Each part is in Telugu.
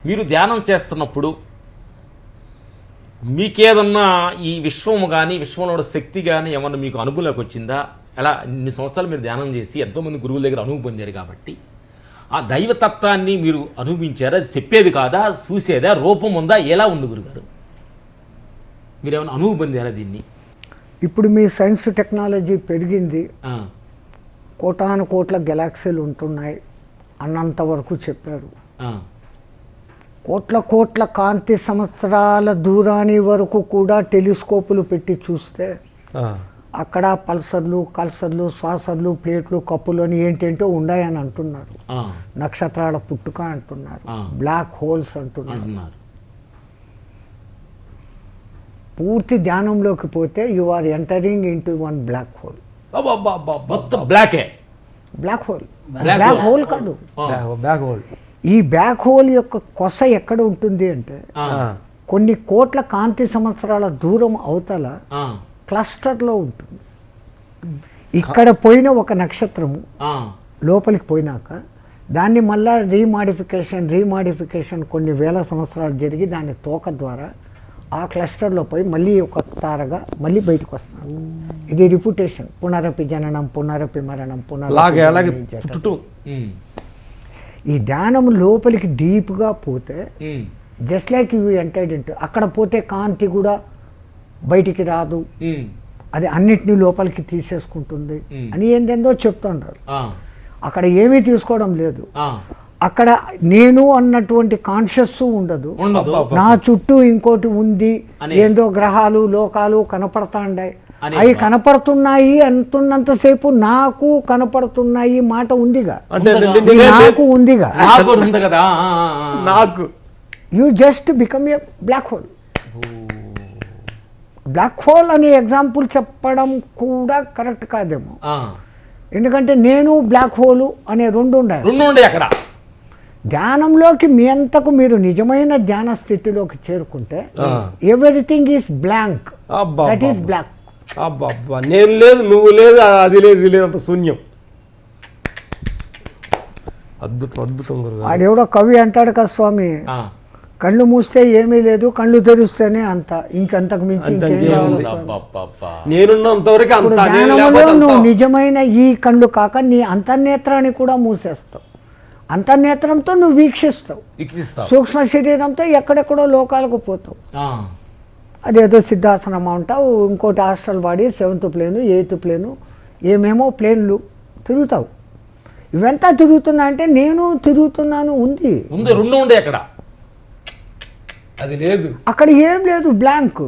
మీరు ధ్యానం చేస్తున్నప్పుడు మీకేదన్నా ఈ విశ్వము కానీ విశ్వంలో ఉన్న శక్తి కానీ ఏమన్నా మీకు అనుభవంలోకి వచ్చిందా? ఎలా ఇన్ని సంవత్సరాలు మీరు ధ్యానం చేసి ఎంతోమంది గురువుల దగ్గర అనుభవం పొందారు కాబట్టి ఆ దైవతత్వాన్ని మీరు అనుభవించారా? అది చెప్పేది కాదా, చూసేదా, రూపం ఉందా, ఎలా ఉంది గురుగారు? మీరు ఏమైనా అనుభవం పొందారా దీన్ని? ఇప్పుడు మీ సైన్స్ టెక్నాలజీ పెరిగింది, కోటాను కోట్ల గెలాక్సీలు ఉంటున్నాయి అన్నంత వరకు చెప్పారు. కోట్ల కోట్ల కాంతి సంవత్సరాల దూరాని వరకు కూడా టెలిస్కోపులు పెట్టి చూస్తే అక్కడ పల్సర్లు, కల్సర్లు, శ్వాసర్లు, ప్లేట్లు, కప్పులు అని ఏంటేంటో ఉన్నాయని అంటున్నారు. నక్షత్రాల పుట్టుక అంటున్నారు, బ్లాక్ హోల్స్ అంటున్నారు. పూర్తి ధ్యానంలోకి పోతే you are entering into one black hole. మొత్తం బ్లాకే. బ్లాక్ హోల్, బ్లాక్ హోల్ కాదు, బ్లాక్ హోల్. ఈ బ్లాక్ హోల్ యొక్క కొస ఎక్కడ ఉంటుంది అంటే కొన్ని కోట్ల కాంతి సంవత్సరాల దూరం అవతల క్లస్టర్లో ఉంటుంది. ఇక్కడ పోయిన ఒక నక్షత్రము లోపలికి పోయినాక దాన్ని మళ్ళా రీమాడిఫికేషన్ కొన్ని వేల సంవత్సరాలు జరిగి దాని తోక ద్వారా ఆ క్లస్టర్లో పోయి మళ్ళీ ఒక తారగా మళ్ళీ బయటకు వస్తాను. ఇది రిప్యుటేషన్. పునరపి జననం, పునరపి మరణం, పునరపి. ఈ ధ్యానం లోపలికి డీప్గా పోతే just like you entered into, అక్కడ పోతే కాంతి కూడా బయటికి రాదు, అది అన్నిటినీ లోపలికి తీసేసుకుంటుంది అని ఏందేందో చెప్తుంటారు. అక్కడ ఏమీ తీసుకోవడం లేదు. అక్కడ నేను అన్నటువంటి కాన్షియస్ ఉండదు. నా చుట్టూ ఇంకోటి ఉంది, ఏందో గ్రహాలు, లోకాలు కనపడతాండాయి. అవి కనపడుతున్నాయి అంటున్నంతసేపు నాకు కనపడుతున్నాయి మాట ఉందిగా, నాకు ఉందిగా. నాకు you just become a black hole. Black hole అనే ఎగ్జాంపుల్ చెప్పడం కూడా కరెక్ట్ కాదేమో, ఎందుకంటే నేను బ్లాక్ హోలు అనే రెండు ఉండాలి అక్కడ. ధ్యానంలోకి మీ అంతకు మీరు నిజమైన ధ్యాన స్థితిలోకి చేరుకుంటే everything is blank, that is black. అబ్బా, నేను లేదు, నువ్వు లేదు, అది లేదు, ఇది లేదు, అంత శూన్యం. అద్భుతం, అద్భుతం గురుగారు. వాడెవడో కవి అంటాడు కదా స్వామి, కళ్ళు మూస్తే ఏమీ లేదు, కళ్ళు తెరిస్తేనే అంత, ఇంకంతకు మించి ధ్యానంలో నువ్వు నిజమైన ఈ కళ్ళు కాక నీ అంతర్నేత్రాన్ని కూడా మూసేస్తావు. అంతర్నేత్రంతో నువ్వు వీక్షిస్తావు, సూక్ష్మ శరీరంతో ఎక్కడెక్కడో లోకాలకు పోతావు. అదేదో సిద్ధాసనం అంటావు, ఇంకోటి hostel body, 7th plain, 8th plain, ఏమేమో ప్లేన్లు తిరుగుతావు. ఇవంతా తిరుగుతున్నా అంటే నేను తిరుగుతున్నాను ఉంది, రెండు ఉండే అక్కడ, అది లేదు, అక్కడ ఏం లేదు, బ్లాంక్.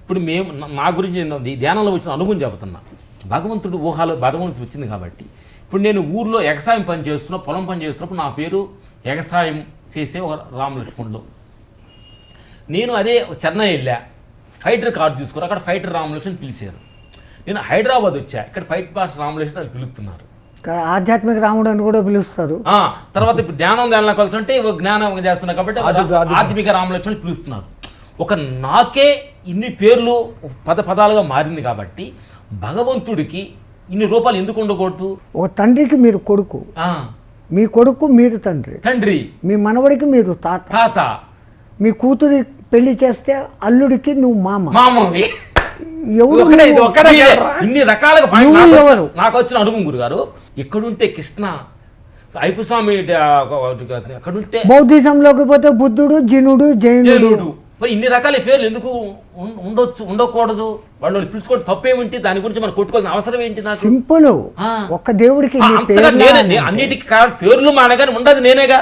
ఇప్పుడు మేము నా గురించి ధ్యానంలో వచ్చిన అనుభవం చెబుతున్నా. భగవంతుడు ఊహాలు భగవంతుడు వచ్చింది కాబట్టి ఇప్పుడు నేను ఊర్లో ఎగసాయం పని చేస్తున్నా, పొలం పని చేస్తున్నప్పుడు నా పేరు ఎగసాయం చేసే ఒక రామలక్ష్మణుడు. నేను అదే చెన్నై వెళ్ళా, ఫైటర్ కార్డు తీసుకుని అక్కడ ఫైటర్ రామలక్ష్మణ్ పిలిచారు. నేను హైదరాబాద్ వచ్చా, ఇక్కడ ఫైట్ పాస్ రామలక్ష్మణ్ అని పిలుస్తున్నారు. ఆధ్యాత్మిక రాముడు అని కూడా పిలుస్తారు. తర్వాత ఇప్పుడు ధ్యానం కలిసి ఉంటే జ్ఞానం చేస్తున్నా కాబట్టి ఆధ్యాత్మిక రామలక్ష్మణ్ పిలుస్తున్నారు. ఒక నాకే ఇన్ని పేర్లు పదాలుగా మారింది కాబట్టి భగవంతుడికి ఇన్ని రూపాయలు ఎందుకు ఉండకూడదు? ఒక తండ్రికి మీరు కొడుకు, మీ కొడుకు మీరు తండ్రి, మీ మనవడికి మీరు తాత, మీ కూతురి పెళ్లి చేస్తే అల్లుడికి నువ్వు మామవి. ఇన్ని రకాలుగా నాకు వచ్చిన అనుభవం గురుగారు. ఎక్కడుంటే కృష్ణ, ఐపుస్వామి, అక్కడుంటే బౌద్ధిజంలోకి పోతే బుద్ధుడు, జినుడు, జైనుడు. మరి ఇన్ని రకాల పేర్లు ఎందుకు ఉండకూడదు? వాళ్ళు పిలుచుకోవడం తప్పేమిటి? దాని గురించి మనం కొట్టుకోవాల్సిన అవసరం ఏంటి? నాకు సింపుల్, ఒక్క దేవుడికి అన్నిటికీ పేర్లు మానగానే ఉండదు నేనేగా.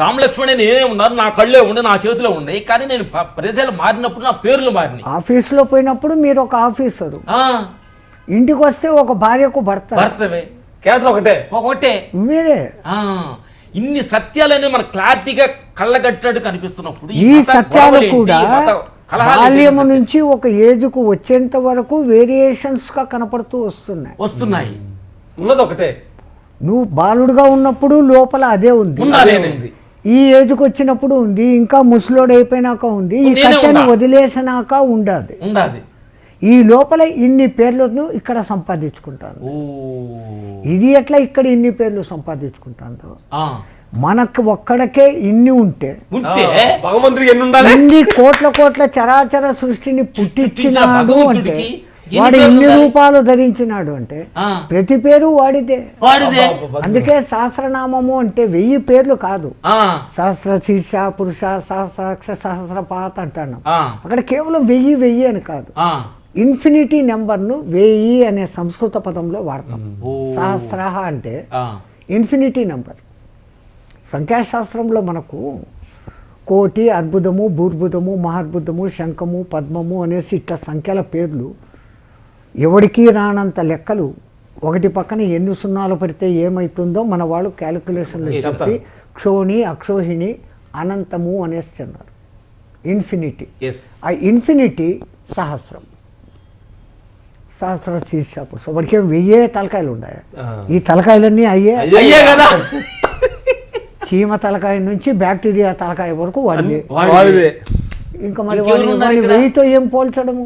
రామలక్ష్మణే నేనే ఉన్నారు, నా కళ్ళే ఉండే, నా చేతిలో ఉన్నాయి. కానీ నేను ప్రదేశాలు మారినప్పుడు నా పేర్లు మారినాయి. ఆఫీసులో పోయినప్పుడు మీరు ఒక ఆఫీసరు, ఇంటికి వస్తే ఒక భార్యకు భర్తవే, క్యారెక్టర్ ఒకటే మీరే. ఇన్ని సత్యాలనే మన క్లారిటీగా కళ్ళగట్టడు కనిపిస్తున్నప్పుడు ఈ సత్యాలు కూడా బాల్యము నుంచి ఒక ఏజ్కు వచ్చేంత వరకు వేరియేషన్స్ గా కనపడుతూ వస్తున్నాయి. ఉన్నది ఒకటే. నువ్వు బాలుడుగా ఉన్నప్పుడు లోపల అదే ఉంది, ఈ ఏజ్కి వచ్చినప్పుడు ఉంది, ఇంకా ముసలోడు అయిపోయినాక ఉంది, ఈ కట్టెను వదిలేసినాక ఉండాది. ఈ లోపల ఇన్ని పేర్లను ఇక్కడ సంపాదించుకుంటాను. ఇది ఎట్లా ఇక్కడ ఇన్ని పేర్లు సంపాదించుకుంటాను? మనకు ఒక్కడికే ఇన్ని ఉంటే ఉంటే భగవంతుడికి ఎన్ని ఉండాలి? ఇన్ని కోట్ల చరాచర సృష్టిని పుట్టించినాడు అంటే భగవంతుడికి వాడు ఇన్ని రూపాలు ధరించినాడు అంటే ఆ, ప్రతి పేరు వాడిదే. వాడిదే. అందుకే సహస్రనామము అంటే 1000 పేర్లు కాదు, ఆ, సహస్ర శీర్ష పురుష సహస్రాక్ష సహస్రపాత అంటాను. ఆ, అక్కడ కేవలం 1000 అని కాదు, ఆ. ఇన్ఫినిటీ నెంబర్ను 1000 అనే సంస్కృత పదంలో వాడతాం. ఓ. సహస్ర అంటే ఆ, ఇన్ఫినిటీ నెంబర్. సంఖ్యాశాస్త్రంలో మనకు కోటి, అద్భుతము, భూర్భుతము, మహాద్భుతము, శంఖము, పద్మము అనేసి ఇట్లా సంఖ్యల పేర్లు ఎవడికి రానంత లెక్కలు. ఒకటి పక్కన ఎన్ని సున్నాలు పడితే ఏమవుతుందో మన వాళ్ళు క్యాలిక్యులేషన్లో చెప్పి క్షోణి, అక్షోహిణి, అనంతము అనేసి అన్నారు. ఇన్ఫినిటీ. yes. ఆ ఇన్ఫినిటీ సహస్రం, సహస్ర శీర్ష పురుష. వాడికి 1000 తలకాయలు ఉన్నాయి. ఈ తలకాయలన్నీ అయ్యే అయ్యే కదా. చీమ తలకాయ నుంచి బ్యాక్టీరియా తలకాయ వరకు వాడిదే. వాడిదే. ఇంకా మరి ఇంకెవరు ఉన్నారు ఇక్కడ? 1000తో ఏం పోల్చడము?